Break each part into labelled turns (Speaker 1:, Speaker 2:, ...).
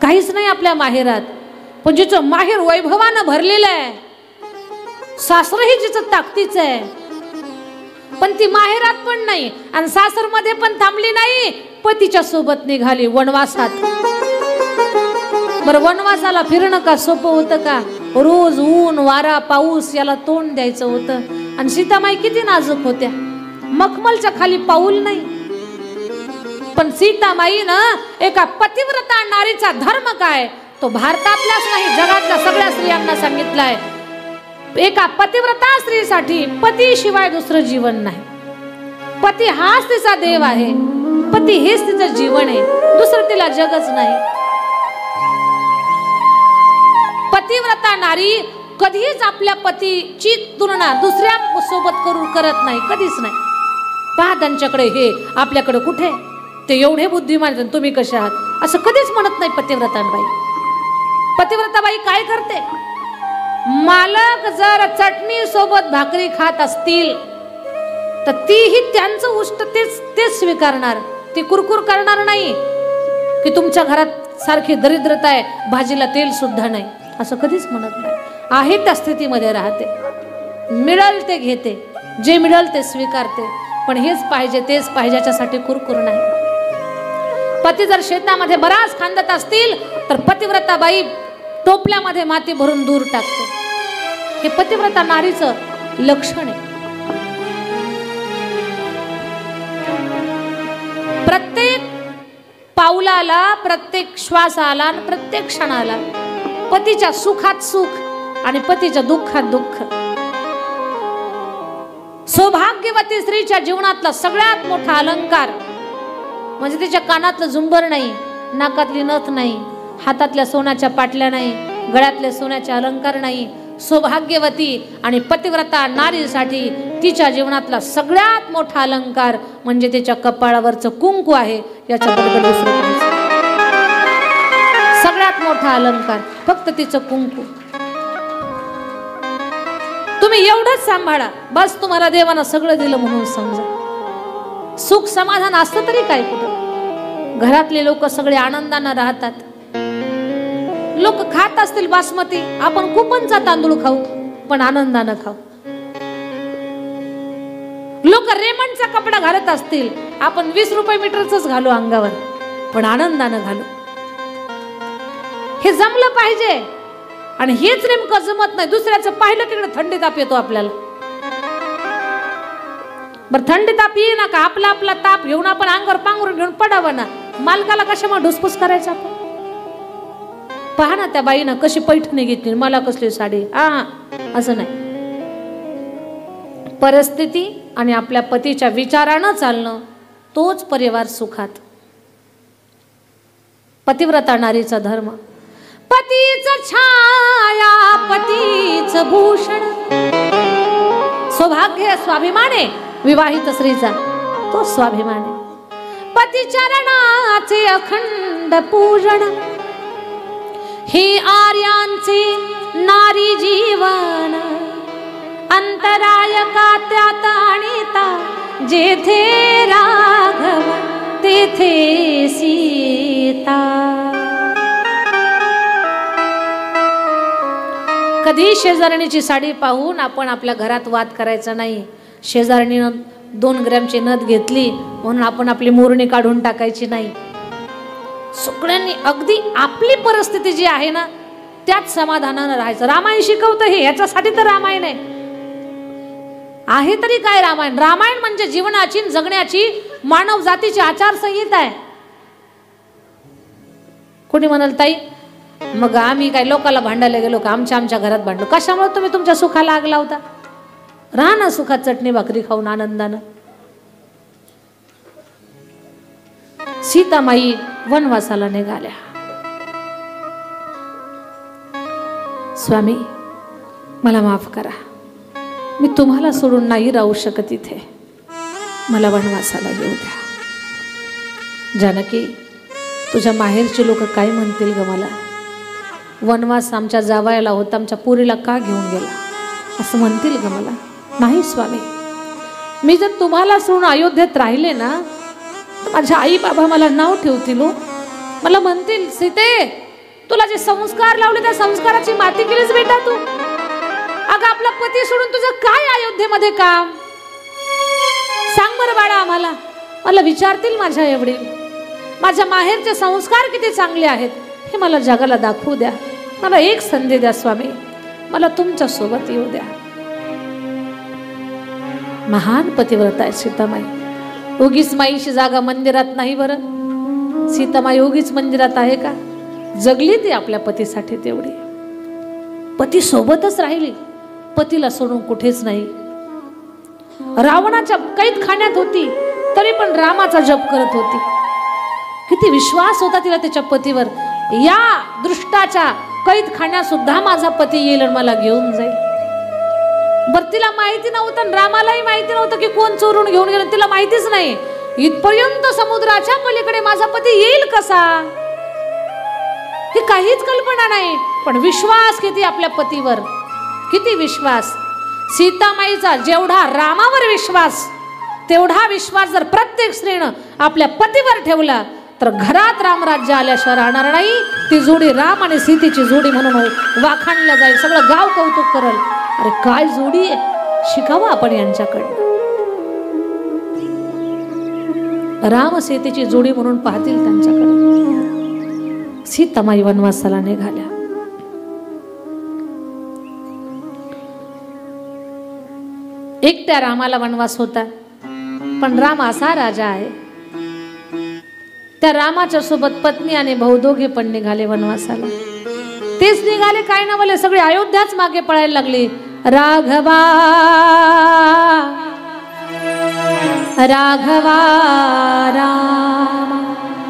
Speaker 1: काहीच नाही आपल्या माहेरात, पण जिचं माहेर वैभवानं भरलेलं आहे, सासरही जिचं ताकदीचं आहे, पण ती माहेरात पण नाही आणि सासरमध्ये पण थांबली नाही, पतीच्या सोबत निघाली वनवासात. बरं, वनवासाला फिरणं का सोपं होतं का? रोज ऊन वारा पाऊस याला तोंड द्यायचं होतं. आणि सीतामाई किती नाजूक होत्या, मखमलच्या खाली पाऊल नाही. पण सीतामाई ना एका पतिव्रता नारीचा धर्म काय तो भारतातल्याच नाही जगातल्या सगळ्या स्त्रियांना सांगितलाय. एका पतिव्रता स्त्रीसाठी पती शिवाय दुसरं जीवन नाही. पती हाच तिचा देव आहे, पती हेच तिचं जीवन आहे, दुसरं तिला जगच नाही. पतिव्रता नारी कधीच आपल्या पतीची तुलना दुसऱ्या सोबत करत नाही, कधीच नाही. पहा त्यांच्याकडे हे, आपल्याकडे कुठे? ते एवढे बुद्धिमान, तुम्ही कशा आहात असं कधीच म्हणत नाही पतिव्रताबाई. पतिव्रताबाई काय करते? मालक जर चटणी सोबत भाकरी खात असतील तर तीही त्यांचं उष्ट तेच स्वीकारणार. ती कुरकुर करणार नाही की तुमच्या घरात सारखी दरिद्रता आहे, भाजीला तेल सुद्धा नाही, असं कधीच म्हणत नाही. आहे त्या स्थितीमध्ये राहते, मिळेल ते घेते, जे मिळेल ते स्वीकारते, पण हेच पाहिजे तेच पाहिजे याच्यासाठी कुरकुर नाही. पती जर शेतामध्ये बराच खांदत असतील तर पतिव्रताबाई टोपल्यामध्ये माती भरून दूर टाकते. हे पतिव्रता नारीचं लक्षण आहे. प्रत्येक पाऊलाला, प्रत्येक श्वासाला, प्रत्येक क्षणाला पतीच्या सुखात सुख आणि पतीच्या दुःखात दुःख. सौभाग्यवती स्त्रीच्या जीवनातला सगळ्यात मोठा अलंकार म्हणजे तिच्या कानातलं झुंबर नाही, नाकातली नथ नाही, हातातल्या सोन्याच्या पाटल्या नाही, गळ्यातले सोन्याचे अलंकार नाही. सौभाग्यवती आणि पतिव्रता नारीसाठी तिच्या जीवनातला सगळ्यात मोठा अलंकार म्हणजे तिच्या कपाळावरचं कुंकू आहे. याच्याबरोबर दुसरं काहीच नाही. सगळ्यात मोठा अलंकार फक्त तिचं कुंकू. तुम्ही एवढंच सांभाळा बस, तुम्हाला देवानं सगळं दिलं म्हणून समजा. सुख समाधान असतं तरी काय कुठं? घरातले लोक सगळे आनंदानं राहतात. लोक खात असतील बासमती, आपण कुपनचा तांदूळ खाऊ पण आनंदानं खाऊ. लोक रेमंडचा कपडा घालत असतील, आपण 20 रुपये मीटरच घालू अंगावर पण आनंदानं घालू. हे जमलं पाहिजे. आणि हेच नेमकं जमत नाही. दुसऱ्याचं पाहिलं तिकडे थंडी ताप येतो आपल्याला. बर, थंडी ताप ये ना का आपला आपला ताप घेऊन आपण अंगावर पांघरून घेऊन पडावं ना. मालकाला कशामुळे ढुसपूस करायचं आपण? पहा ना त्या बाईनं कशी पैठणी घेतली, मला कसली साडी. असं नाही. परिस्थिती आणि आपल्या पतीच्या विचारानं चालणं तोच परिवार सुखात. पतिव्रता नारीचा धर्म. पतीच छाया पतीच भूषण. सौभाग्य स्वाभिमान आहे विवाहित स्त्रीचा, तो स्वाभिमान आहे. पती चरणाचे अखंड पूजन हे आर्यांचे नारी जीवन. अंतराय का त्यात आणिता, जेथे राघव तेथे सीता. कधी शेजारणीची साडी पाहून आपण आपल्या घरात वाद करायचा नाही. शेजारणीनं 2 ग्रॅमची नथ घेतली म्हणून आपण आपली मोरणी काढून टाकायची नाही. सगळ्यांनी अगदी आपली परिस्थिती जी आहे ना त्यात समाधानानं राहायचं. रामायण शिकवतं हे, याच्यासाठी तर रामायण आहे तरी काय रामायण? रामायण म्हणजे जीवनाची जगण्याची मानव जातीची आचारसंहिता आहे. कोणी म्हणाल ताई मग आम्ही काय लोकाला भांडायला गेलो का? आमच्या घरात भांडलो. कशामुळे? तुम्ही तुमच्या सुखाला आग लावता. राहा ना सुखात चटणी भाकरी खाऊन आनंदानं. सीतामाई वनवासाला निघाल्या. स्वामी मला माफ करा, मी तुम्हाला सोडून नाही राहू शकत इथे, मला वनवासाला घेऊ द्या. जानकी तुझ्या माहेरचे लोक काय म्हणतील ग? मला वनवास आमच्या जावयाला होता, आमच्या पुरीला का घेऊन गेला असं म्हणतील ग मला? नाही स्वामी, मी जर तुम्हाला सोडून अयोध्येत राहिले ना माझ्या आई बाबा मला नाव ठेवतील. मला म्हणतील सीते तुला जे संस्कार लावले त्या संस्काराची माती केलीच बेटा तू. अगं आपला पती सोडून तुझं काय अयोध्येमध्ये काम? सांग बरं बाळा आम्हाला. मला विचारतील माझ्या एवढे, माझ्या माहेरचे संस्कार किती चांगले आहेत हे मला जगाला दाखवू द्या. मला एक संधी द्या स्वामी, मला तुमच्या सोबत येऊ द्या. महान पतिव्रता आहे सीतामाई. उगीच माईची जागा मंदिरात नाही बरं. सीतामाई उगीच मंदिरात आहे का? जगली ती आपल्या पतीसाठी तेवढी. पती सोबतच राहिली, पतीला सोडून कुठेच नाही. रावणाच्या कैद खाण्यात होती तरी पण रामाचा जप करत होती. किती विश्वास होता तिला त्याच्या पतीवर. या दृष्टाच्या कैद खाण्यात सुद्धा माझा पती येईल आणि मला घेऊन जाईल. बरं तिला माहिती नव्हतं, रामालाही माहिती नव्हतं की कोण चोरून घेऊन गेलं. तिला माहितीच नाही इथपर्यंत समुद्राच्या पलीकडे माझा पती येईल कसा, ही काहीच कल्पना नाही. पण विश्वास किती आपल्या पतीवर, किती विश्वास. सीतामाईचा जेवढा रामावर विश्वास, तेवढा विश्वास जर प्रत्येक स्त्रीनं आपल्या पतीवर ठेवला तर घरात रामराज्य आल्याशिवाय राहणार नाही. ती जोडी राम आणि सीतेची जोडी म्हणून वाखाणल्या जाईल. सगळं गाव कौतुक करल. अरे काय जोडी आहे, शिकावं आपण यांच्याकडनं. राम सीतेची जोडी म्हणून पाहतील त्यांच्याकडे. सीतामाई वनवासाला निघाल्या. एकट्या रामाला वनवास होता, पण राम असा राजा आहे. त्या रामाच्या सोबत पत्नी आणि भाऊ दोघे पण निघाले वनवासाला. तेच निघाले काय ना बोले, सगळे अयोध्याच मागे पळायला लागले. राघवा राघवा रामा,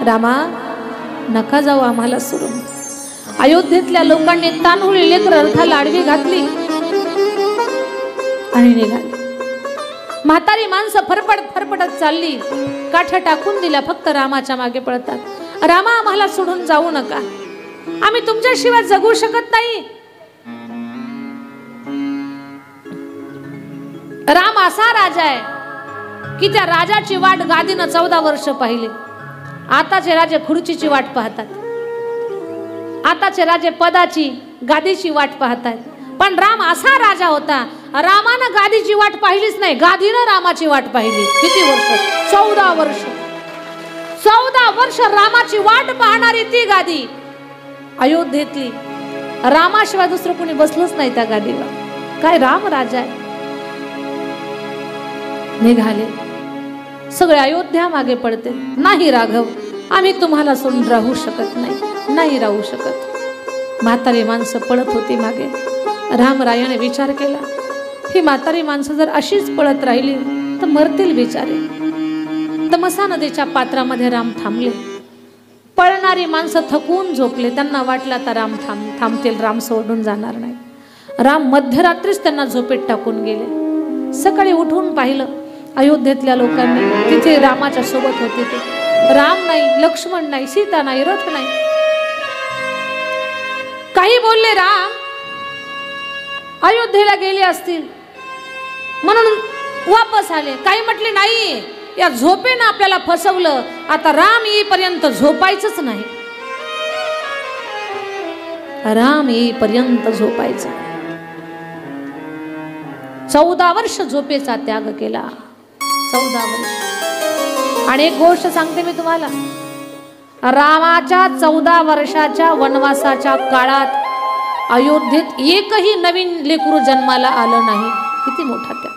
Speaker 1: रामा नका जाऊ आम्हाला सोडून. अयोध्येतल्या लोकांनी तान्हुळी लेकरं रथाला आडवी घातली आणि निघाली. म्हातारी माणसं फरफडत फरफडत चालली, काठ्या टाकून दिल्या, फक्त रामाच्या मागे पळतात. रामा आम्हाला सोडून जाऊ नका, आम्ही तुमच्याशिवाय जगू शकत नाही. राम असा राजा आहे की त्या राजाची वाट गादीनं 14 वर्ष पाहिली. आताचे राजे खुर्चीची वाट पाहतात, आताचे राजे पदाची गादीची वाट पाहतात. पण राम असा राजा होता, रामानं गादीची वाट पाहिलीच नाही, गादीनं रामाची वाट पाहिली. किती वर्ष? 14 वर्ष. 14 वर्ष रामाची वाट पाहणारी ती गादी अयोध्येतली. रामाशिवाय दुसरं कोणी बसलंच नाही त्या गादीवर. काय राम राजा आहे. निघाले सगळे अयोध्या मागे पडते. नाही राघव, आम्ही तुम्हाला सोडून राहू शकत नाही, नाही राहू शकत. म्हातारी माणसं पळत होती मागे. रामरायाने विचार केला, ही म्हातारी माणसं जर अशीच पळत राहिली तर मरतील बिचारे. तमसा नदीच्या पात्रामध्ये राम थांबले. पळणारी माणसं थकून झोपले. त्यांना वाटलं आता राम थांबतील, राम सोडून जाणार नाही. राम मध्यरात्रीच त्यांना झोपेत टाकून गेले. सकाळी उठून पाहिलं अयोध्येतल्या लोकांनी, तिथे रामाच्या सोबत होते ते. राम नाही, लक्ष्मण नाही, सीता नाही, रथ नाही. काही बोलले राम अयोध्येला गेले असतील म्हणून वापस आले. काही म्हटले नाही, या झोपेनं आपल्याला फसवलं, आता राम येईपर्यंत झोपायचंच नाही. राम येईपर्यंत झोपायचं. 14 वर्ष झोपेचा त्याग केला. 14 वर्ष. आणि एक गोष्ट सांगते मी तुम्हाला, रामाच्या 14 वर्षाच्या वनवासाच्या काळात अयोध्येत एकही नवीन लेकरू जन्माला आलं नाही. किती मोठा त्याग.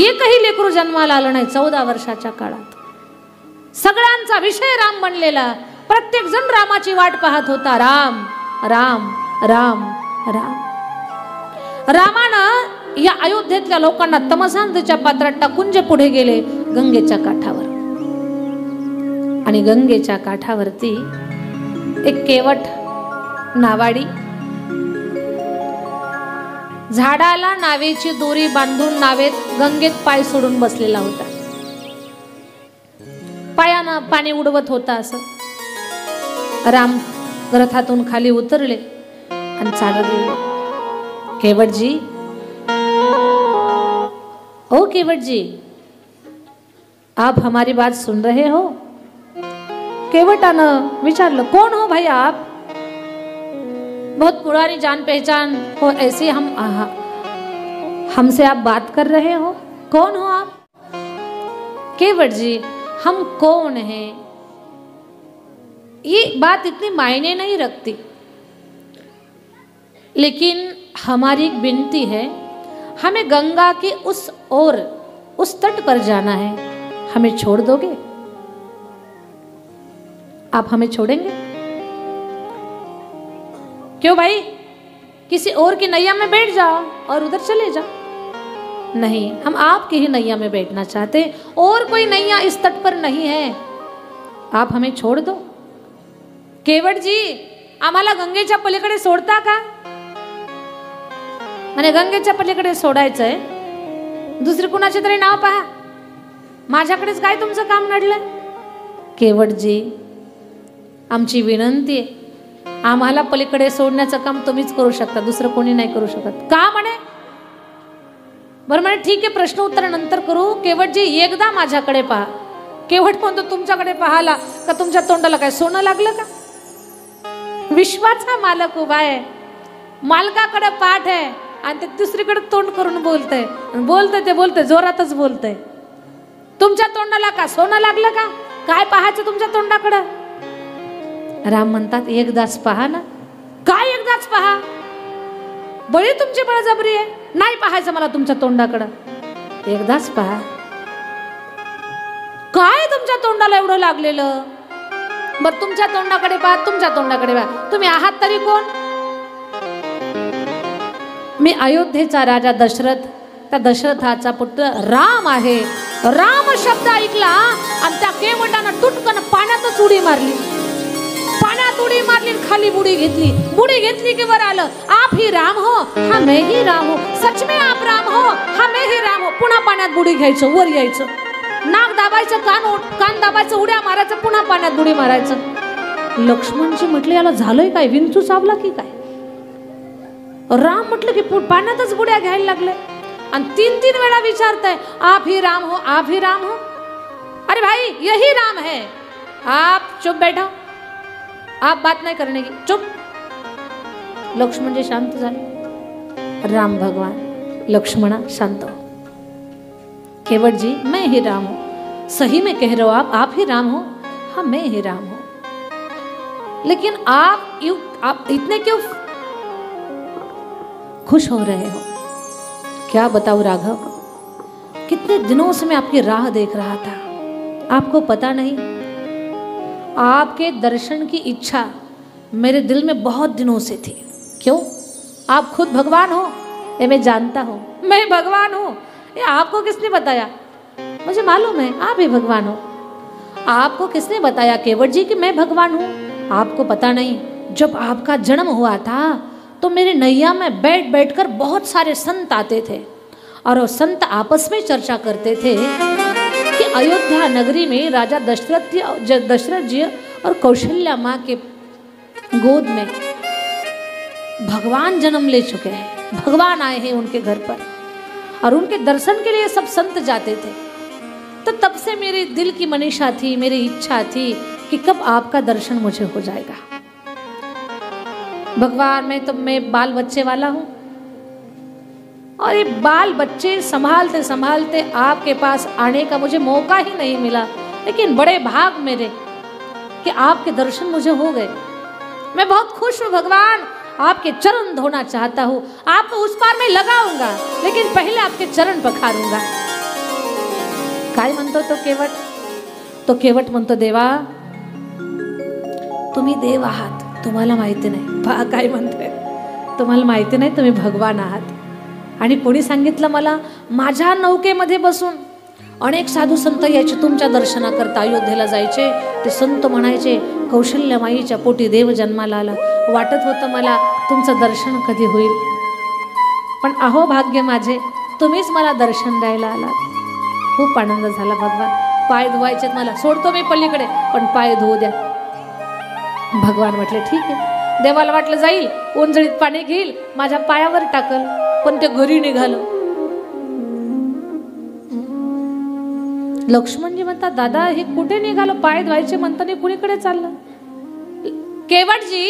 Speaker 1: एकही लेकरू जन्माला आलं नाही 14 वर्षाच्या काळात. सगळ्यांचा विषय राम बनलेला. प्रत्येक जण रामाची वाट पाहत होता. राम राम राम राम. रामानं या अयोध्येतल्या लोकांना तमसा नदीच्या पात्रात टाकून जे पुढे गेले गंगेच्या काठावर. आणि गंगेच्या काठावरती एक केवट नावाडी झाडाला नावेची दोरी बांधून नावेत गंगेत पाय सोडून बसलेला होता. पायानं पाणी उडवत होता. असं राम रथातून खाली उतरले आणि चालत गेले. केवटजी, ओ केवटजी, आप हमारी बात सुन रहे हो? केवटानं विचारलं, कोण हो भाई आप? बहुत पुरानी जान पहचान हो ऐसे हमसे आप बात कर रहे हो? कौन हो आप? केवट जी, हम कौन हैं ये बात इतनी मायने नहीं रखती, लेकिन हमारी एक विनती है, हमें गंगा के उस ओर, उस तट पर जाना है, हमें छोड़ दोगे? आप हमें छोड़ेंगे? क्यों भाई, किसी और की नैया में बैठ जाओ और उधर चले जाओ। नहीं, हम आपकी ही नैया में बैठना चाहते, और कोई नैया इस तट पर नहीं है, आप हमें छोड़ दो। केवट जी, आम्हाला गंगेच्या पलीकडे सोडता का? म्हणे गंगेच्या पलीकडे सोडायचंय, दुसरी कुणाचे तरी नाव पहा, माझ्याकडेच काय तुमचं काम नडलंय? केवट जी, आमची विनंती आहे, आम्हाला पलीकडे सोडण्याचं काम तुम्हीच करू शकता, दुसरं कोणी नाही करू शकत. का म्हणे? बरं म्हणे ठीक आहे, प्रश्न उत्तर नंतर करू. केवटजी, एकदा माझ्याकडे पहा. केवट म्हणतो, तुमच्याकडे पाहाला का तुमच्या तोंडाला काय सोनं लागलं का? विश्वाचा मालक उभा आहे, मालकाकडे पाठ आहे आणि ते दुसरीकडे तोंड करून बोलतंय. ते बोलतंय जोरातच बोलतंय. तुमच्या तोंडाला का सोनं लागलं का? काय पाहायचं तुमच्या तोंडाकडं? राम म्हणतात, एकदाच पहा ना. काय एकदाच पहा? बळी तुमची बळजबरी आहे, नाही पाहायचं मला तुमच्या तोंडाकडं, एकदाच पहा. काय तुमच्या तोंडाला एवढं लागलेलं? बर तुमच्या तोंडाकडे पहा, तुमच्या तोंडाकडे पहा. तुम्ही आहात तरी कोण? मी अयोध्येचा राजा दशरथ, त्या दशरथाचा पुत्र राम आहे. राम शब्द ऐकला आणि त्या केवटानं टुटकन पाण्यातच उडी मारली. पाण्यात उडी मारली, खाली बुडी घेतली की वर आलं, आप ही राम हो, हा मैं ही राम हो, सच में आप राम हो, हा मैं ही राम हो. पुन्हा पाण्यात बुडी घ्यायचं, वर यायचं, नाक दाबायचं, कान दाबायचं, उड्या मारायचं, पुन्हा पाण्यात बुडी मारायचं. लक्ष्मणजी म्हटले, याला झालंय काय, विंचू चावला की काय? राम म्हटलं की पाण्यातच बुड्या घ्यायला लागले आणि 3 वेळा विचारताय, आप ही राम हो, आप ही राम हो. अरे भाई, यही राम है. आप चुप बैठो, आप बात नहीं करने की, चुप. लक्ष्मण जी शांत झाले. राम भगवान, लक्ष्मणा शांत हो. केवट जी, मैं ही राम हूं, सही में कह रहे हो आप ही राम हो, हाँ मैं ही राम हूं. लेकिन आप इतने क्यों खुश हो रहे हो? क्या बताऊं राघव, कितने दिनों से मैं आपकी राह देख रहा था, आपको पता नहीं, आपके दर्शन की इच्छा मेरे दिल में बहुत दिनों से थी. क्यों? आप खुद भगवान हो, ये मैं जानता हूँ, मैं भगवान हूँ. ये आपको किसने बताया? मुझे मालूम है आप ही भगवान हो. आपको किसने बताया केवट जी कि मैं भगवान हूँ? आपको पता नहीं, जब आपका जन्म हुआ था तो मेरे नैया में बैठ कर बहुत सारे संत आते थे और वो संत आपस में चर्चा करते थे कि अयोध्या नगरी में राजा दशरथ जी और कौशल्या माँ के गोद में भगवान जन्म ले चुके हैं, भगवान आए हैं उनके घर पर और उनके दर्शन के लिए सब संत जाते थे. तो तब से मेरे दिल की मनीषा थी, मेरी इच्छा थी कि कब आपका दर्शन मुझे हो जाएगा. भगवान, मैं बाल बच्चे वाला हूँ और ये बाल बच्चे संभालते संभालते आपके पास आने का मुझे मौका ही नहीं मिला. लेकिन बड़े भाग मेरे कि आपके दर्शन मुझे हो गए. मैं बहुत खुश हूँ भगवान, आपके चरण धोना चाहता हूँ. आपको उस पार में लगाऊंगा, लेकिन पहले आपके चरण पखारूंगा. काय म्हणतो तो केवट म्हणतो, देवा तुम्ही देव आहात, तुम्हाला माहिती नाही. पहा काय म्हणतोय, तुम्हाला माहिती नाही तुम्ही भगवान आहात. आणि कोणी सांगितलं मला? माझ्या नौकेमध्ये बसून अनेक साधू संत यायचे तुमच्या दर्शनाकरता, अयोध्येला जायचे. ते संत म्हणायचे, कौशल्या माईच्या पोटी देव जन्माला आला. वाटत होतं मला तुमचं दर्शन कधी होईल, पण अहो भाग्य माझे, तुम्हीच मला दर्शन द्यायला आलात. खूप आनंद झाला भगवान. पाय धुवायचे मला, सोडतो मी पलीकडे, पण पाय धुवू द्या. भगवान म्हटले ठीक आहे. देवाला वाटलं जाईल ओंजळीत पाणी घेईल, माझ्या पायावर टाकल, पण ते घरी निघालं. लक्ष्मणजी म्हणतात, दादा हे कुठे निघालं? पाय धुवायचे म्हणताना कुणीकडे चाललं? केवटजी,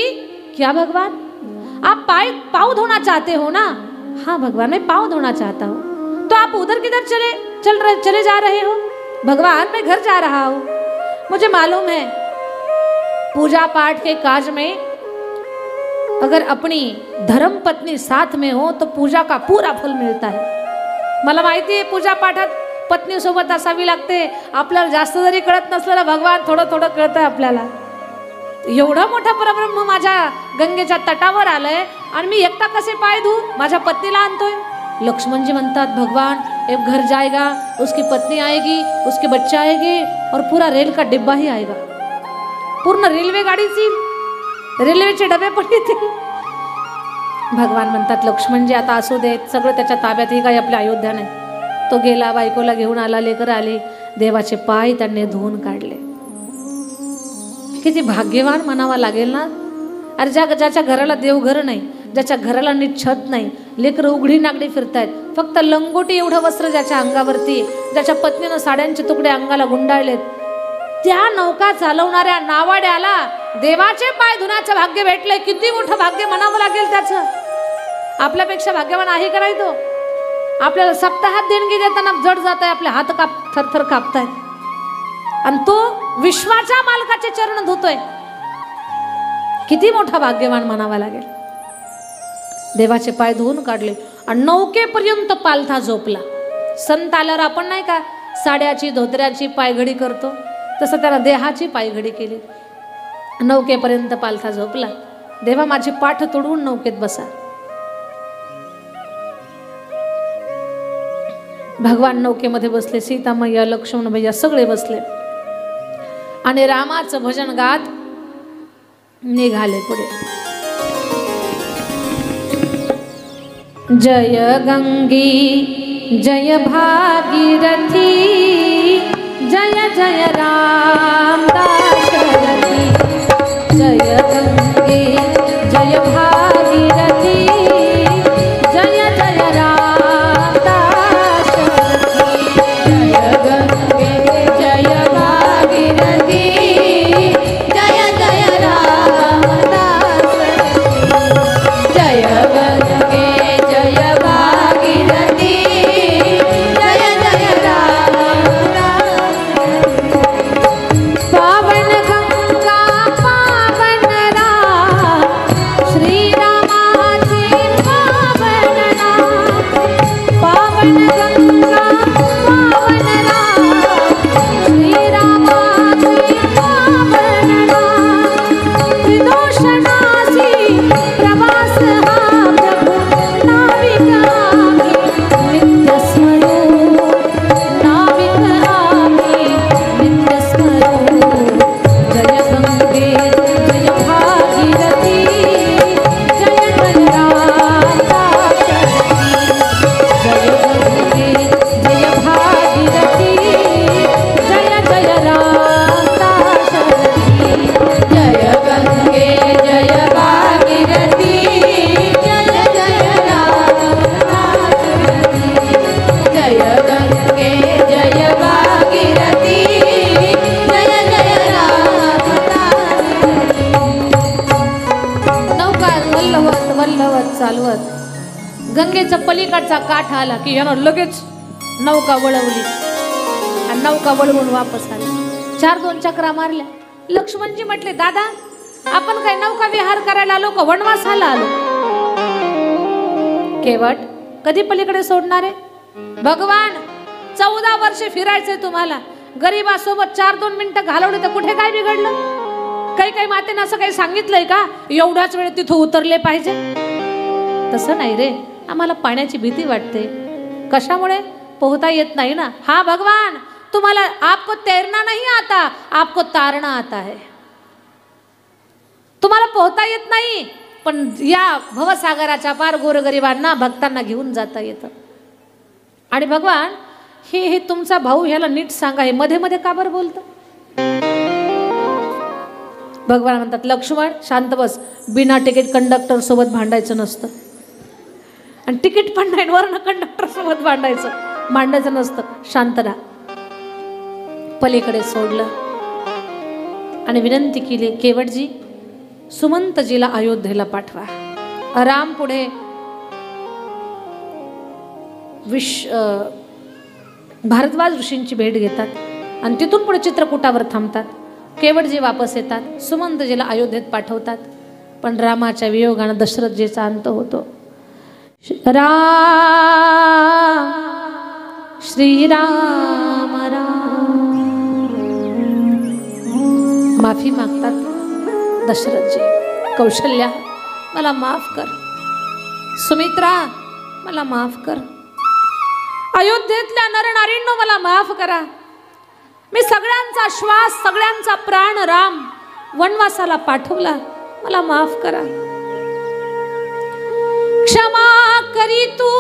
Speaker 1: क्या भगवान, आप पाँव धोना चाहते हो ना? हाँ भगवान, मैं पाँव धोना चाहता हूँ। तो आप उधर किधर चले जा रहे हो? भगवान, मैं घर जा रहा हूँ। मुझे मालूम है पूजा पाठ के काज में अगर अपनी धर्म पत्नी साथ में हो तो पूजा का पूरा फल मिळता है। मला माहिती आहे पूजा पाठात पत्नी सोबत असावी लागते। आपल्याला जास्त जरी कळत नसलं ना, भगवान थोडं थोडं कळतंय आपल्याला। एवढा मोठा परब्रह्म माझ्या गंगेच्या तटावर आलंय आणि मी एकटा कसे पाय धू? माझ्या पत्नीला आणतोय। लक्ष्मण जी म्हणतात, भगवान एक घर जाएगा, उसकी पत्नी आएगी, उसके बच्चे आएंगे और पूरा रेल का डिब्बा ही आएगा। पूर्ण रेल्वे गाडीची रेल्वेचे डबे पण येतील। भगवान म्हणतात, लक्ष्मणजी आता असू देत, सगळं त्याच्या ताब्यात, ही काही आपल्या अयोध्या नाही। तो गेला, बायकोला घेऊन आला, लेकर आले, देवाचे पाय त्यांनी धुवून काढले। किती भाग्यवान म्हणावा लागेल ना। अरे ज्याच्या घराला देवघर नाही, ज्याच्या घराला नीट छत नाही, लेकर उघडी नागडी फिरतायत, फक्त लंगोटी एवढं वस्त्र ज्याच्या अंगावरती, ज्याच्या पत्नीनं साड्यांचे तुकडे अंगाला गुंडाळलेत, त्या नौका चालवणाऱ्या नावाड्याला देवाचे पाय धुण्याचं भाग्य भेटलंय। किती मोठं भाग्य म्हणावं लागेल त्याचं। आपल्यापेक्षा भाग्यवान आहे का नाही तो? आपल्याला सप्ताहात देणगी देताना जड जात आहे, आपले हात थरथर कापतायत आणि तो विश्वाच्या मालकाचे चरण धुतोय। किती मोठा भाग्यवान म्हणावा लागेल। देवाचे पाय धुवून काढले आणि नौकेपर्यंत पालथा झोपला। संत आल्यावर आपण नाही का साड्याची धोत्र्याची पायघडी करतो, तसं त्याला देहाची पायघडी केली। नौकेपर्यंत पालथा झोपला। देवा माझी पाठ तोडून नौकेत बसा। भगवान नौकेमध्ये बसले, सीता मैया, लक्ष्मण भैया सगळे बसले आणि रामाचं भजन गात निघाले पुढे। जय गंगी जय भागीरथी, जय जय राम दाशरथी। जय गंगे जय भागीरथी, जय जय राम दाशरथी। जय गंगे जय भागीरथी, जय जय राम दाशरथी। जय गंगे जय भागीरथी, जय जय राम दाशरथी। पावन गंगा पावन राम, श्री रामाचे पावन नाम। पावन गंगा पावन राम, श्री रामाचे पावन नाम। विदूषणासी प्रवास हा प्रभु, नाविक आम्ही नित्य स्मरू। नाविक आम्ही नित्य स्मरू। जय गंगे जय भागीरथी, जय जय राम दाशरथी। जय गंगे जय भागीरथी, जय जय राम दाशरथी। जय गंगे जय भागीरथी, जय जय राम दाशरथी। जय गंगे जय भागीरथी, जय जय राम दाशरथी। नौका वल्लवत चालवत गंगेचा पलीकडचा काठ आला की यानं लगेच नौका वळवली आणि नौका वळवून वापस आली। 4-2 चक्रा मारल्या। लक्ष्मणजी म्हटले, दादा आपण काय नौका विहार करायला आलो का वनवासाला आलो? केवट कधी पलीकडे सोडणार आहे? भगवान 14 वर्षे फिरायचंय तुम्हाला, गरीबासोबत 4-2 मिनिटं घालवली तर कुठे काय बिघडलं? काही मातेनं असं काही सांगितलंय का एवढाच वेळ तिथं उतरले पाहिजे? तसं नाही रे, आम्हाला पाण्याची भीती वाटते। कशामुळे? पोहता येत नाही ना। हा भगवान, तुम्हाला आपको तैरना नहीं आता, आपको तारना आता है। तुम्हाला पोहता येत नाही, पण या भवसागराच्या पार गोरगरिबांना भक्तांना घेऊन जाता येतं। आणि भगवान हे तुमचा भाऊ, ह्याला नीट सांगा, हे मध्ये मध्ये का बरं बोलतं? भगवान म्हणतात, लक्ष्मण शांत बस, बिना तिकीट कंडक्टर सोबत भांडायचं नसतं आणि तिकीट पण नाही वरनं कंडक्टर सोबत भांडायचं नसतं। शांत राहा। पलीकडे सोडलं आणि विनंती केली, केवटजी सुमंतजीला अयोध्येला पाठवा। राम पुढे भारद्वाज ऋषींची भेट घेतात आणि तिथून पुढे चित्रकूटावर थांबतात. केवटजी वापस येतात, सुमंतजीला अयोध्येत पाठवतात. पण रामाच्या वियोगानं दशरथजीचा अंत होतो. राम श्रीराम राम. माफी मागतात दशरथजी. कौशल्या मला माफ कर, सुमित्रा मला माफ कर, अयोध्येतल्या नरनारींनो मला माफ करा. मी सगळ्यांचा श्वास, सगळ्यांचा प्राण राम वनवासाला पाठवला, मला माफ करा. क्षमा करी तू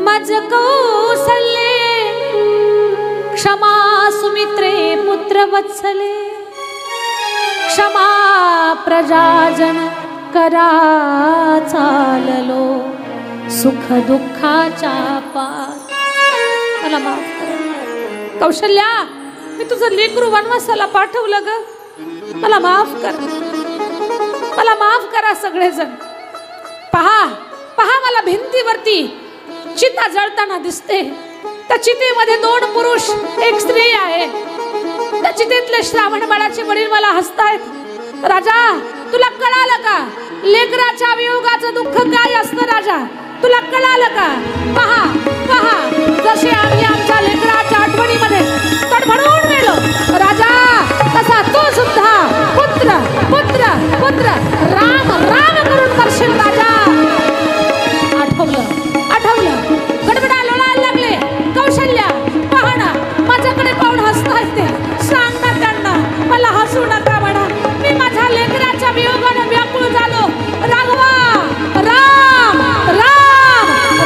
Speaker 1: मज कौसल्ये, क्षमा सुमित्रे पुत्र वत्सले, क्षमा प्रजाजन करा चाललो, सुख दुःखाच्या पार. मला माफ कर. कौशल्या, मी तुझं लेकरू वनवासाला पाठवलं ग, मला माफ कर, मला माफ करा सगळेजण. पहा पहा, मला भिंतीवरती चिता जळताना दिसते. त्या चितेमध्ये 2 पुरुष, 1 स्त्री आहे. त्या चितेतले श्रावण बाळाचे वडील मला हसतायत. राजा, तुला कळालं का लेकराच्या वियोगाचं दुःख काय असतं? राजा, तुला कळालं का? पहा पहा, जसे आम्ही आमच्या लेकराच्या आठवणीमध्ये तडफडून गेलो राजा, तसा तो सुद्धा पुत्र पुत्र पुत्र राम राम करून करशील राजा. आठवलं गडबडा लोळायला लागले. कौशल्या, पहा ना, माझ्याकडे पाहून हसतायत ते. सांग ना त्यांना, मला हसू नका म्हणा. मी माझ्या लेकराच्या वियोगाने व्याकुळ झालो. राघवा, राम राम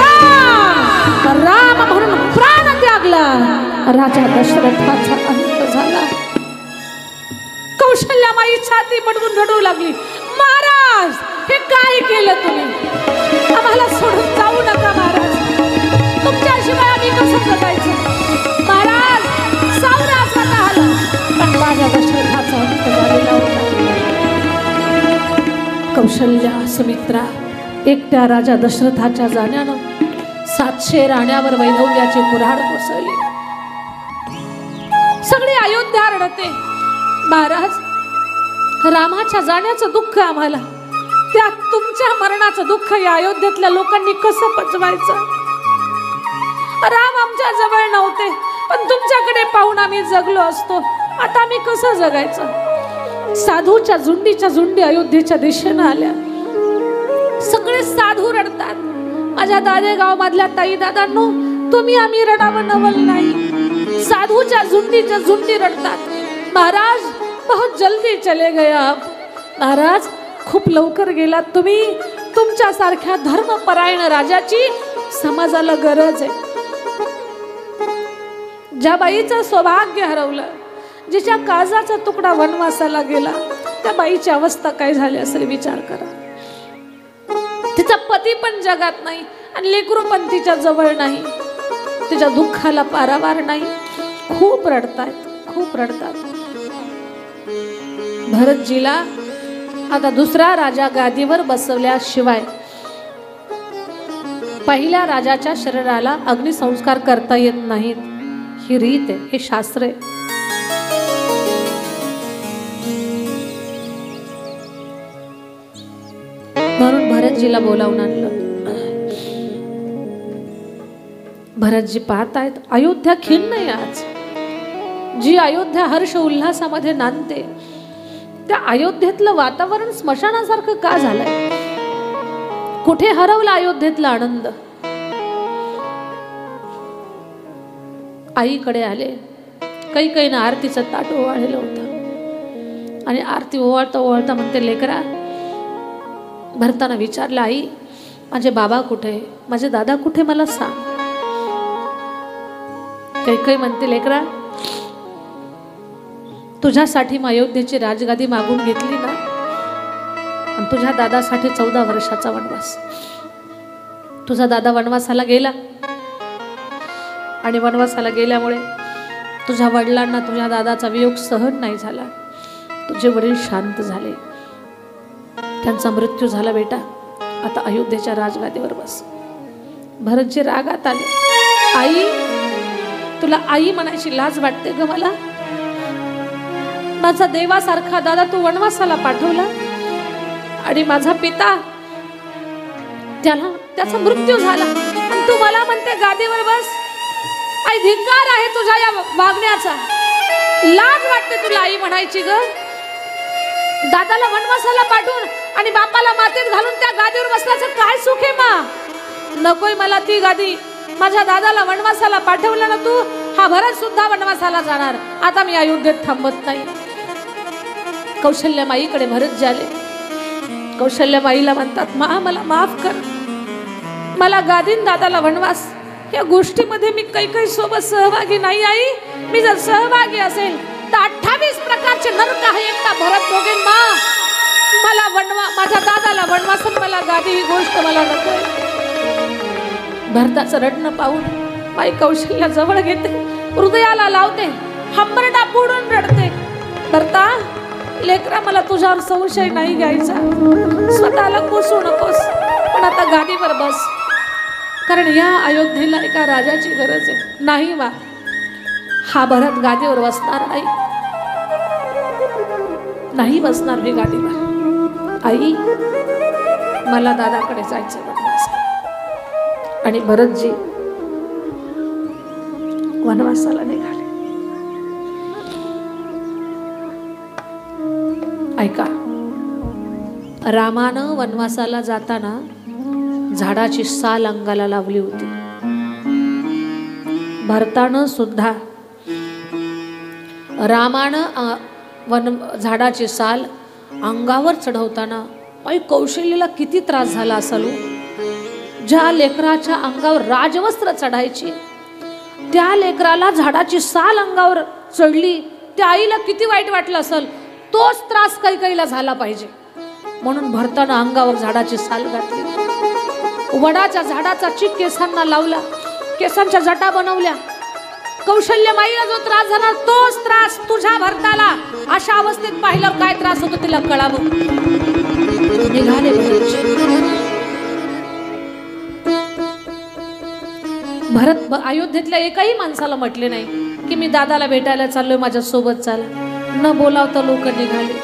Speaker 1: राम राम म्हणून प्राण त्यागला. राजा दशरथाचा अंत झाला. कौशल्या माई छाती पटवून रडू लागली. महाराज, हे काय केलं तुम्ही? आम्हाला सोडून जाऊ नका महाराज, तुमच्याशिवाय आम्ही कसं जगायचं? महाराज, सावरा स्वतःला. पण राजा दशरथाचा अंत झालेला होता. कौशल्या, सुमित्रा एकट्या राजा दशरथाच्या जाण्यानं 700 राण्यावर वैधव्याचे कुऱ्हाड कोसळले. सगळी अयोध्या रडते. महाराज, रामाच्या जाण्याचं दुःख आम्हाला, त्यात तुमच्या मरणाचं दुःख या अयोध्येतल्या लोकांनी कसं पचवायचं? राम आमच्या जवळ नव्हते, पण तुमच्याकडे पाहून आम्ही जगलो असतो. आता आम्ही कसं जगायचं? साधूच्या झुंडीच्या झुंडी अयोध्येच्या दिशेनं आल्या. सगळे साधू रडतात. माझ्या दादेगाव मधल्या ताई दादांनो, तुम्ही आम्ही रडावं नवल नाही. साधूच्या झुंडीच्या झुंडी रडतात. महाराज, बहुत जल्दी चले गए आप. महाराज, खूप लवकर गेलात तुम्ही. तुमच्या सारख्या धर्मपरायण राजाची समाजाला गरज आहे. ज्या बाईचं सौभाग्य हरवलं, जिच्या काळजाचा तुकडा वनवासाला गेला, त्या बाईची अवस्था काय झाली असेल विचार करा. तिचा पती पण जगात नाही आणि लेकरू पण तिच्या जवळ नाही. तिच्या दुःखाला पारावार नाही. खूप रडतायत, खूप रडतात. भरतजीला आता दुसरा राजा गादीवर बसवल्याशिवाय पहिल्या राजाच्या शरीराला अग्निसंस्कार करता येत नाहीत. ही रीत आहे, हे शास्त्र आहे. म्हणून भरतजीला बोलावून आणलं. भरतजी पाहतायत अयोध्या खिन्न आहे आज. जी अयोध्या हर्ष उल्हासामध्ये नांदते, त्या अयोध्येतलं वातावरण स्मशानासारखं का झालंय? कुठे हरवला अयोध्येतला आनंद? आईकडे आले. कैकेयीनं आरतीचं ताट ओवाळलेलं होतं आणि आरती ओवाळता ओवाळता म्हणते, लेकरा, भरताना विचारलं, आई माझे बाबा कुठे, माझे दादा कुठे, मला सांग. कैकेयी म्हणते, लेकरा, तुझ्यासाठी मी अयोध्येची राजगादी मागून घेतली ना, आणि तुझ्या दादासाठी 14 वर्षाचा वनवास. तुझा दादा वनवासाला गेला आणि वनवासाला गेल्यामुळे तुझ्या वडिलांना तुझ्या दादाचा वियोग सहन नाही झाला. तुझे वडील शांत झाले. त्यांचा मृत्यू झाला बेटा, आता अयोध्येच्या राजगादीवर बस. भरतजी रागात आले. आई, तुला आई म्हणायची लाज वाटते ग मला? माझा देवासारखा दादा तू वनवासाला पाठवला आणि माझा पिता त्याचा मृत्यू झाला आणि तू मला म्हणते गादीवर बस. आई, धिक्कार आहे तुझ्या या वागण्याचा. लाज वाटते तुला आई म्हणायची ग? दादाला वनवासाला पाठवून आणि बापाला मातीत घालून त्या गादीवर बसण्याचं काय सुख आहे मा? नकोय मला ती गादी. माझ्या दादाला वनवासाला पाठवलं ना तू, हा भरत सुद्धा वनवासाला जाणार. आता मी अयोध्येत थांबत नाही. कौशल्यमाईकडे भरत झाले. कौशल्यमाईला म्हणतात, मा मला माफ कर, मला गादीन दादाला वनवास या गोष्टीमध्ये मी काही सोबत सहभागी नाही. आई, मी जर सहभागी असेल तर 28 प्रकारचे नरक आहे एकटा भरत भोगेन मा. मला माझ्या दादाला वनवास, मला गादी ही गोष्ट मला नकोय. भरताचं रडणं पाहून माई कौशल्या जवळ घेते, हृदयाला लावते, हंबरडा फोडून रडते. भरता, लेकरा मला तुझ्यावर संशय नाही घ्यायचा, स्वतःला कोसू नकोस, पण आता गादीवर बस, कारण या अयोध्येला एका राजाची गरज आहे. नाही वा, हा भरत गादीवर बसणार नाही बसणार मी गादीवर. आई, मला दादाकडे जायचं वनवास. आणि भरतजी वनवासाला निघाले. ऐका, रामानं वनवासाला जाताना झाडाची साल अंगाला लावली होती. भरतानं सुद्धा रामानं झाडाची साल अंगावर चढवताना बाई कौशल्यला किती त्रास झाला असेल. ज्या लेकराच्या अंगावर राजवस्त्र चढायची त्या लेकराला झाडाची साल अंगावर चढली, त्या आईला किती वाईट वाटलं असेल. तोच त्रास कैकेयीला झाला पाहिजे म्हणून भरतानं अंगावर झाडाची साल घातली. वडाच्या झाडाचा चिक केसांना लावला, केसांच्या जटा बनवल्या. कौशल्यमाईला जो त्रास झाला तोच त्रास तुझ्या भरताला अशा अवस्थेत पाहिल्यावर काय त्रास होतो तिला कळावं. निघाले भरत अयोध्येतल्या एकाही माणसाला म्हटले नाही की मी दादाला भेटायला चाललोय, माझ्या सोबत चाला. न बोलावता लोक निघाले.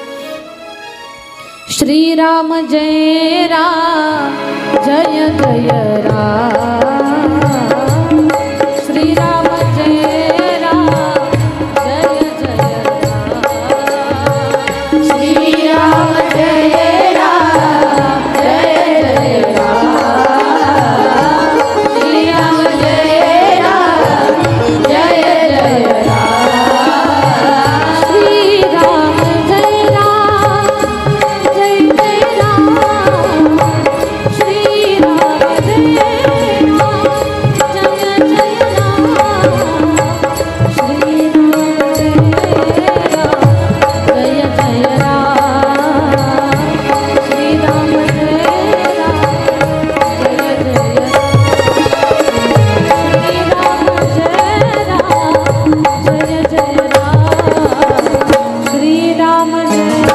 Speaker 1: श्रीराम जय राम, जय जय राम. श्रीराम जय राम, जय जय राम. श्रीराम जय राम, जय जय राम. श्रीराम जय राम, जय जय राम. श्रीराम जय राम, जय जय राम. श्रीराम जय राम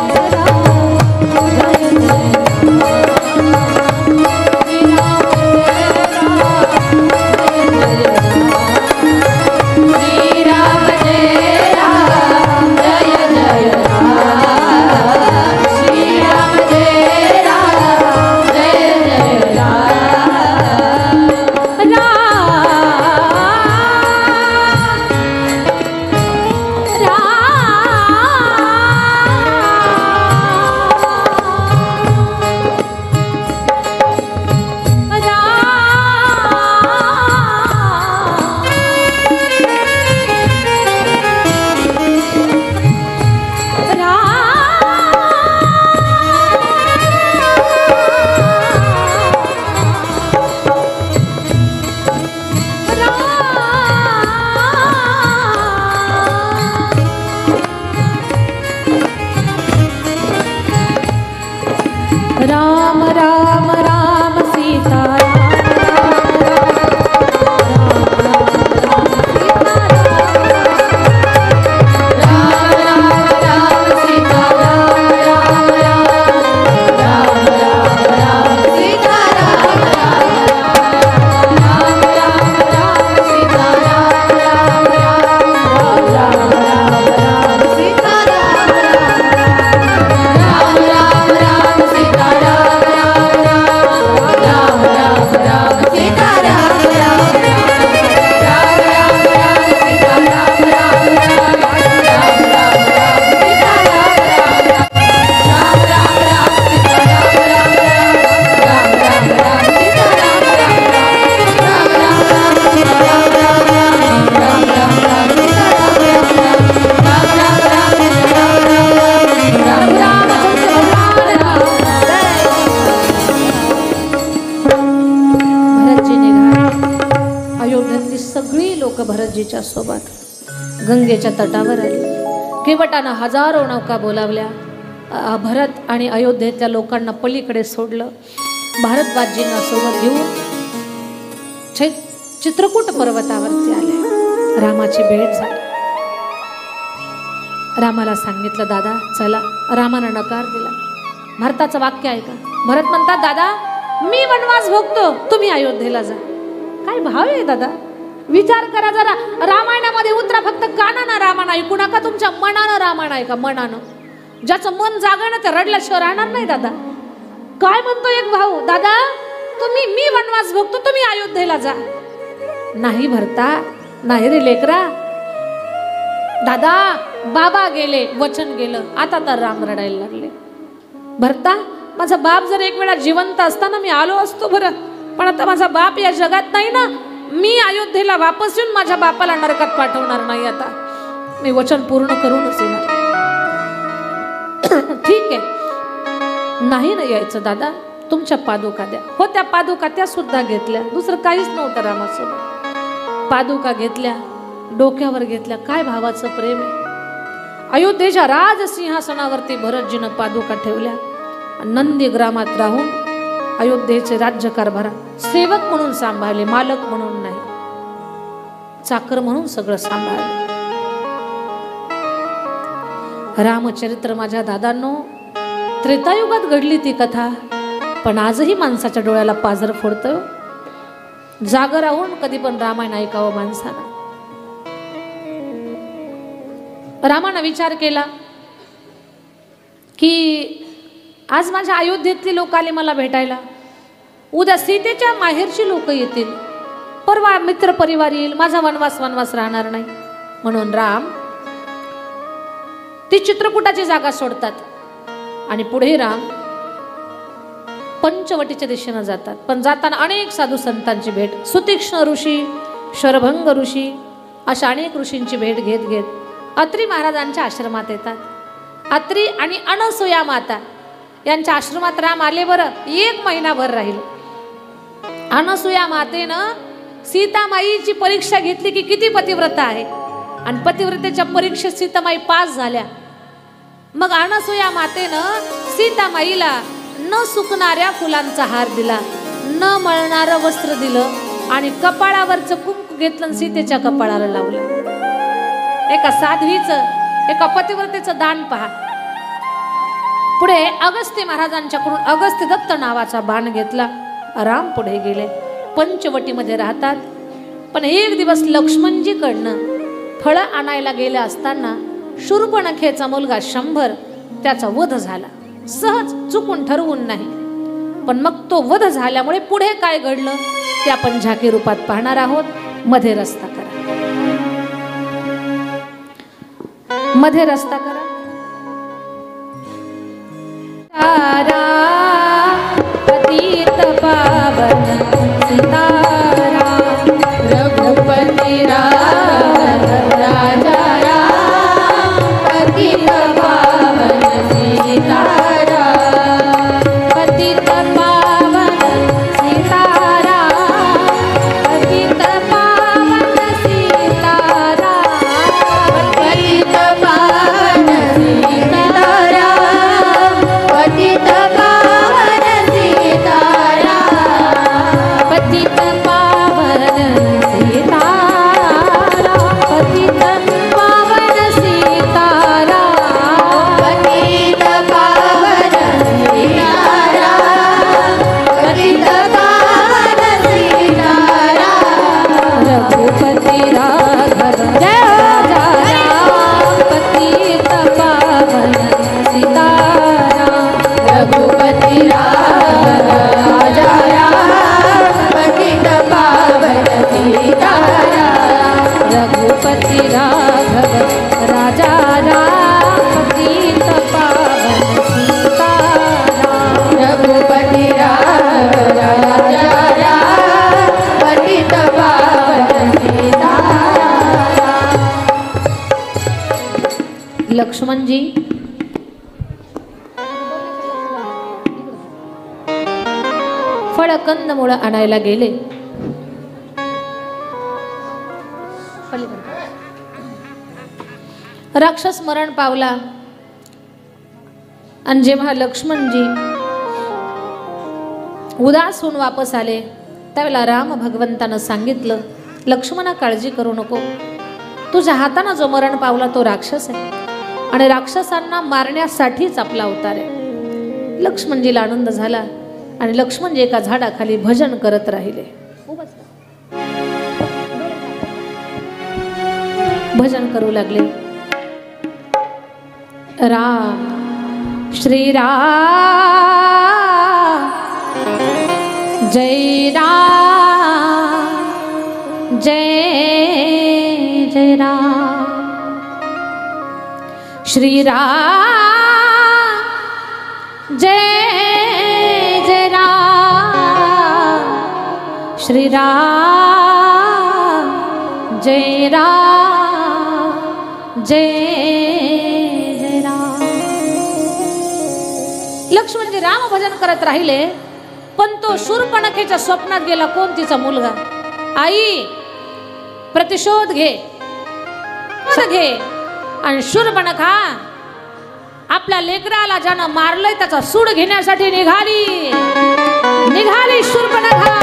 Speaker 1: सीताजीच्या सोबत गंगेच्या तटावर आली. केवटानं हजारो नौका बोलावल्या. भरत आणि अयोध्येतल्या लोकांना पलीकडे सोडलं. भारद्वाजींना सोबत घेऊन चित्रकूट पर्वतावरती आले. रामाची भेट झाली. रामाला सांगितलं दादा चला. रामानं नकार दिला. भरताचं वाक्य ऐका. भरत म्हणतात दादा मी वनवास भोगतो, तुम्ही अयोध्येला जा. काय भाव आहे दादा, विचार करा जरा. रामायणामध्ये उतरा, फक्त कानानं रामायण ऐकू नका, तुमच्या मनानं रामायण ऐका. मनानं ज्याचं मन जागं ना ते रडल्याशिवाय राहणार नाही दादा. काय म्हणतो एक भाऊ, दादा मी वनवास भोगतो, तुम्ही अयोध्येला जा. नाही भरता, नाही रे लेकरा. दादा बाबा गेले, वचन गेलं, आता तर राम रडायला लागले. भरता माझा बाप जर एक वेळा जिवंत असताना मी आलो असतो बरं, पण आता माझा बाप या जगात नाही ना. मी अयोध्येला वापस येऊन माझ्या बापाला नरकात पाठवणार नाही. आता मी वचन पूर्ण करूनच येणार. ठीक आहे, नाही ना यायचं दादा, तुमच्या पादुका द्या. हो त्या पादुका त्या सुद्धा घेतल्या. दुसरं काहीच नव्हतं रामासोबत. पादुका घेतल्या, डोक्यावर घेतल्या. काय भावाचं प्रेम आहे. अयोध्येच्या राजसिंहासनावरती भरतजीनं पादुका ठेवल्या. नंदी ग्रामात राहून अयोध्येचे राज्यकारभार सेवक म्हणून सांभाळले, मालक म्हणून नाही, चाकर म्हणून सगळं सांभाळले. रामचरित्र माझ्या दादांनो, त्रेतायुगात घडली ती कथा, पण आजही माणसाच्या डोळ्याला पाझर फोडतं. जागर राहून कधी पण रामायण ऐकावं माणसानं. रामानं विचार केला की आज माझ्या अयोध्येतली लोक आले मला भेटायला, उद्या सीतेच्या माहेरची लोक येतील, परवा मित्र परिवार येईल, माझा वनवास राहणार नाही. म्हणून राम ती चित्रकूटाची जागा सोडतात आणि पुढे राम पंचवटीच्या दिशेनं जातात. पण जाताना अनेक साधू संतांची भेट, सुतीक्ष्ण ऋषी, शरभंग ऋषी, अशा अनेक ऋषींची भेट घेत घेत अत्री महाराजांच्या आश्रमात येतात. अत्री आणि अनसुया माता यांच्या आश्रमात राम आले. बरं 1 महिनाभर राहील. अनसुया मातेनं सीतामाईची परीक्षा घेतली की किती पतिव्रता आहे, आणि पतिव्रतेच्या परीक्षेत सीतामाई पास झाल्या. मग अनसुया मातेनं सीतामाईला न सुकणाऱ्या फुलांचा हार दिला, न मळणारं वस्त्र दिलं, आणि कपाळावरचं कुंकू घेतलं सीतेच्या कपाळाला लावलं. एका साध्वीचं, एका पतिव्रतेचं दान पहा. पुढे अगस्त्य महाराजांच्याकडून अगस्त्य दत्त नावाचा बाण घेतला. राम पुढे गेले, पंचवटीमध्ये राहतात. पण एक दिवस लक्ष्मणजीकडनं फळं आणायला गेले असताना शूर्पणखेचा मुलगा शंभर, त्याचा वध झाला. सहज चुकून ठरवून नाही, पण मग तो वध झाल्यामुळे पुढे काय घडलं ते आपण झाकी रूपात पाहणार आहोत. मध्ये रस्ता करा, मध्ये रस्ता करा. पतित पावन सीताराम, रघुपति राजा राम, पतित पावन सीताराम, पतित पावन सीताराम, पतित पावन सीताराम, पतित पावन सीताराम, पतित पावन सीताराम, पतित पावन सीताराम, पतित पावन सीताराम, पतित पावन सीताराम, पतित पावन सीताराम, रघुपति राघव जय राम, पतित पावन सीताराम, रघुपति राघव राजा राम, पतित पावन सीताराम, रघुपति राघव राजा राम, पतित पावन सीताराम, रघुपति राघव राजा राम, पतित पावन सीताराम. लक्ष्मणजी फळ कंदमुळं आणायला गेले, पण राक्षस मरण पावला आणि जेव्हा लक्ष्मणजी उदास होऊन वापस आले त्यावेळेला राम भगवंतानं सांगितलं, लक्ष्मणा काळजी करू नको, तुझ्या हातानं जो मरण पावला तो राक्षस आहे आणि राक्षसांना मारण्यासाठीच आपला अवतार आहे. लक्ष्मणजीला आनंद झाला आणि लक्ष्मणजी एका झाडाखाली भजन करत राहिले. भजन करू लागले. राम श्रीराम जय राम जय जय राम श्रीराम जय जय राम श्रीराम जय राम जय जय राम. लक्ष्मणजी राम भजन करत राहिले पण तो शूर्पणखेच्या स्वप्नात गेला. कोण? तिचा मुलगा. आई प्रतिशोध घे घे. आणि शूर्पणखा आपल्या लेकराला ज्यानं मारलंय त्याचा सूड घेण्यासाठी निघाली निघाली शूर्पणखा.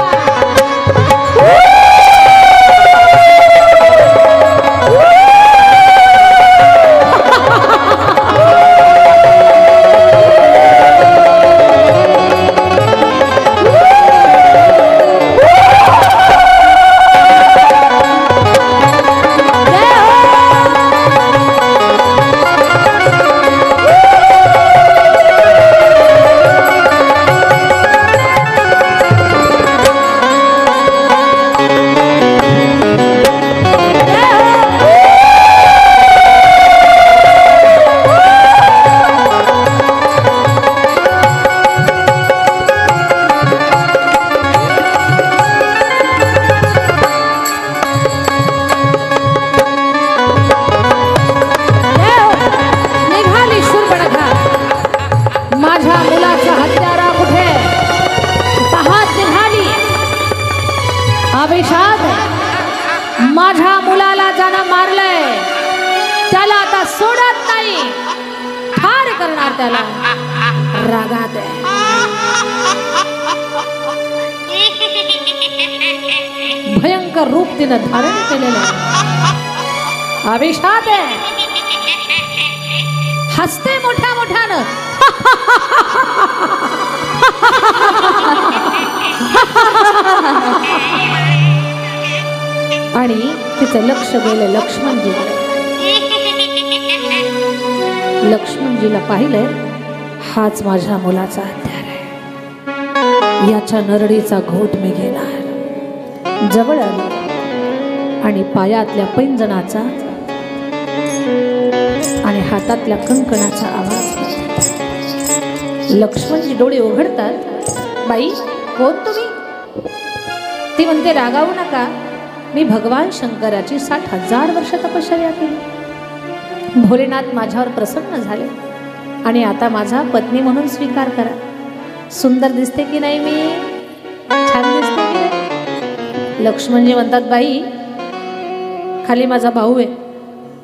Speaker 1: माझ्या मुलाला ज्यानं मारलंय त्याला आता सोडत नाही, ठार करणार त्याला. रागात आहे. भयंकर रूप तिनं धारण केलेलं आहे. अभिशाप आहे. हसते मोठ्या मोठ्यानं. आणि तिचं लक्ष गेलं लक्ष्मणजीकडे. लक्ष्मणजीला पाहिलंय हाच माझ्या मुलाचा हत्यार आहे, याच्या नरडीचा घोट मी घेणार. जवळ आलो आणि पायातल्या पैंजणाचा आणि हातातल्या कंकणाचा आवाज. लक्ष्मणजी डोळे उघडतात. बाई कोण तुम्ही? ती म्हणते रागावू नका, मी भगवान शंकराची 60,000 वर्ष तपश्चर्या केली. भोलेनाथ माझ्यावर प्रसन्न झाले आणि आता माझा पत्नी म्हणून स्वीकार करा. सुंदर दिसते की नाही मी? छान दिसते की नाही? लक्ष्मणजी म्हणतात, बाई खाली माझा भाऊ आहे,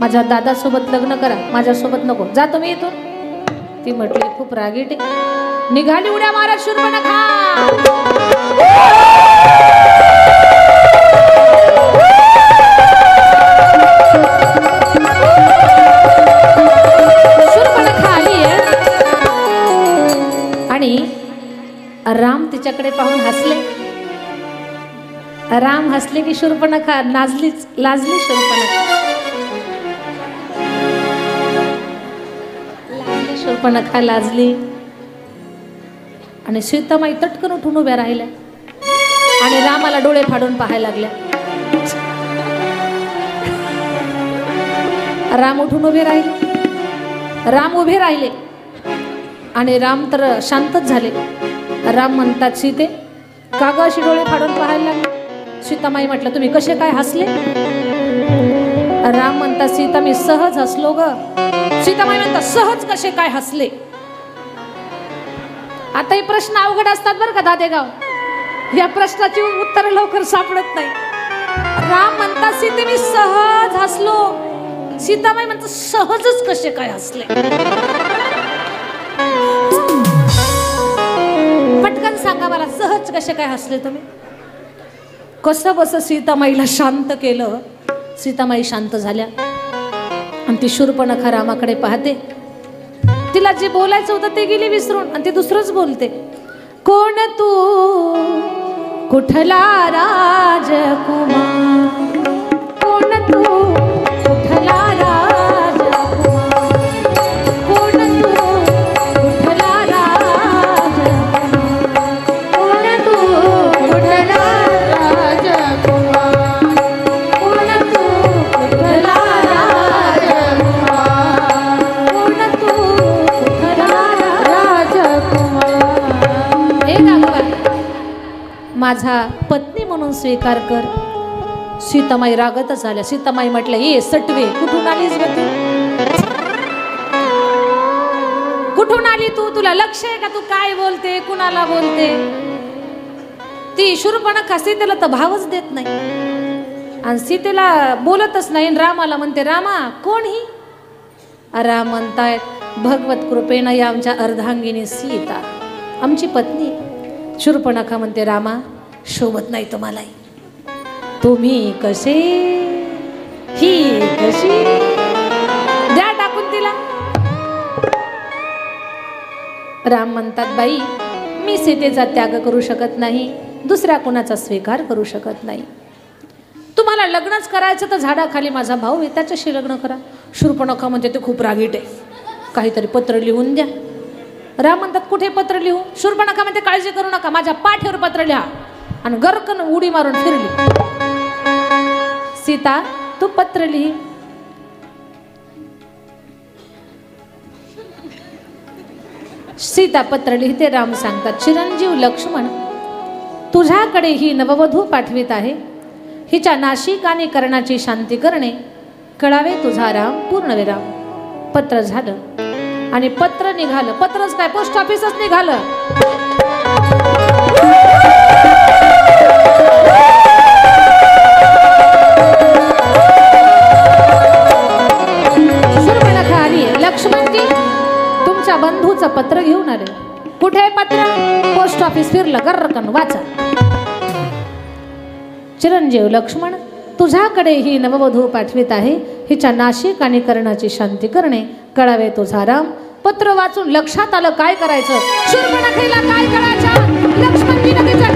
Speaker 1: माझ्या दादासोबत लग्न करा, माझ्यासोबत नको, जा तुम्ही इथून. ती म्हटली खूप रागीट आहे. निघाली उड्या मारत शूर्पणखा. राम तिच्याकडे पाहून हसले. राम हसले की शूर्पणखा लाजली. शूर्पणखा लाजली आणि सीतामाई तटकन उठून उभ्या राहिल्या आणि रामाला डोळे फाडून पाहायला लागल्या. राम उठून उभे राहिले. राम उभे राहिले आणि राम तर शांतच झाले. राम म्हणतात, सीते का ग अशी डोळे फाडून पाहायला लागले? सीतामाई म्हटलं, तुम्ही कसे काय हसले? राम म्हणतात, सीता मी सहज हसलो ग. सीतामाई म्हणतात, सहज कसे काय हसले? आता हे प्रश्न अवघड असतात बरं का दादेगाव. या प्रश्नाची उत्तर लवकर सापडत नाही. राम म्हणतात सीते मी सहज हसलो. सीताबाई म्हणतात सहजच कसे काय हसले. पटकन सांगा मला सहज कसे काय हसले तुम्ही. कसं बस सीतामाईला शांत केलं. सीतामाई शांत झाल्या आणि ती शूर्पणखा रामाकडे पाहते. तिला जे बोलायचं होतं ते गेली विसरून आणि ती दुसरंच बोलते. कोण तू कुठला राजकुमार, कोण तू कुठला राजकुमार, कोण तू कुठला राजकुमार, कोण तू कुठला राजकुमार, कोण तू कुठला राजकुमार, कोण तू कुठला राजकुमार. हे दाखवा माझा पत्नी म्हणून स्वीकार कर. सीतामाई रागतच आल्या. सीतामाई म्हटलं ये सटवे कुठून आलीस ग तू, कुठून आली तू, तुला लक्ष आहे का तू काय बोलते कुणाला बोलते. ती शूर्पणखा सीतेला तर भावच देत नाही आणि सीतेला बोलतच नाही. रामाला म्हणते रामा कोण ही. राम म्हणतायत भगवत कृपेनं या आमच्या अर्धांगिनी सीता आमची पत्नी. शूर्पणखा म्हणते रामा शोभत नाही तुम्हालाही, तुम्ही कसे ही कशी. द्या टाकून तिला. राम म्हणतात बाई मी सीतेचा त्याग करू शकत नाही, दुसऱ्या कोणाचा स्वीकार करू शकत नाही. तुम्हाला लग्नच करायचं तर झाडाखाली माझा भाऊ आहे त्याच्याशी लग्न करा. शूर्पणखा म्हणते ते खूप रागीट आहे, काहीतरी पत्र लिहून द्या. राम म्हणतात कुठे पत्र लिहू. शूर्पणखा म्हणते काळजी करू नका माझ्या पाठीवर पत्र लिहा आणि गरकन उडी मारून फिरली. सीता तू पत्र लिही. सीता पत्र लिहिते. राम सांगतात चिरंजीव लक्ष्मण तुझ्याकडे ही नववधू पाठवित आहे. हिच्या नाशिक आणि कर्णाची शांती करणे कळावे तुझा राम. पूर्णविराम. पत्र झालं आणि पत्र निघालं. पत्रच काय पोस्ट ऑफिसच निघालं. शूर्पणखा आली. लक्ष्मणजी तुमच्या बंधूचं पत्र घेऊन आले. कुठे पत्र. पोस्ट ऑफिस फिरलं गर्रकन वाचा. चिरंजीव लक्ष्मण तुझ्याकडे ही नववधू पाठवित आहे. हिच्या नाशिक आणि कर्णाची शांती करणे कळावे तुझा राम. पत्र वाचून लक्षात आलं काय करायचं. शूर्पणखेला काय करायचं. लक्ष्मणजीने तिच्या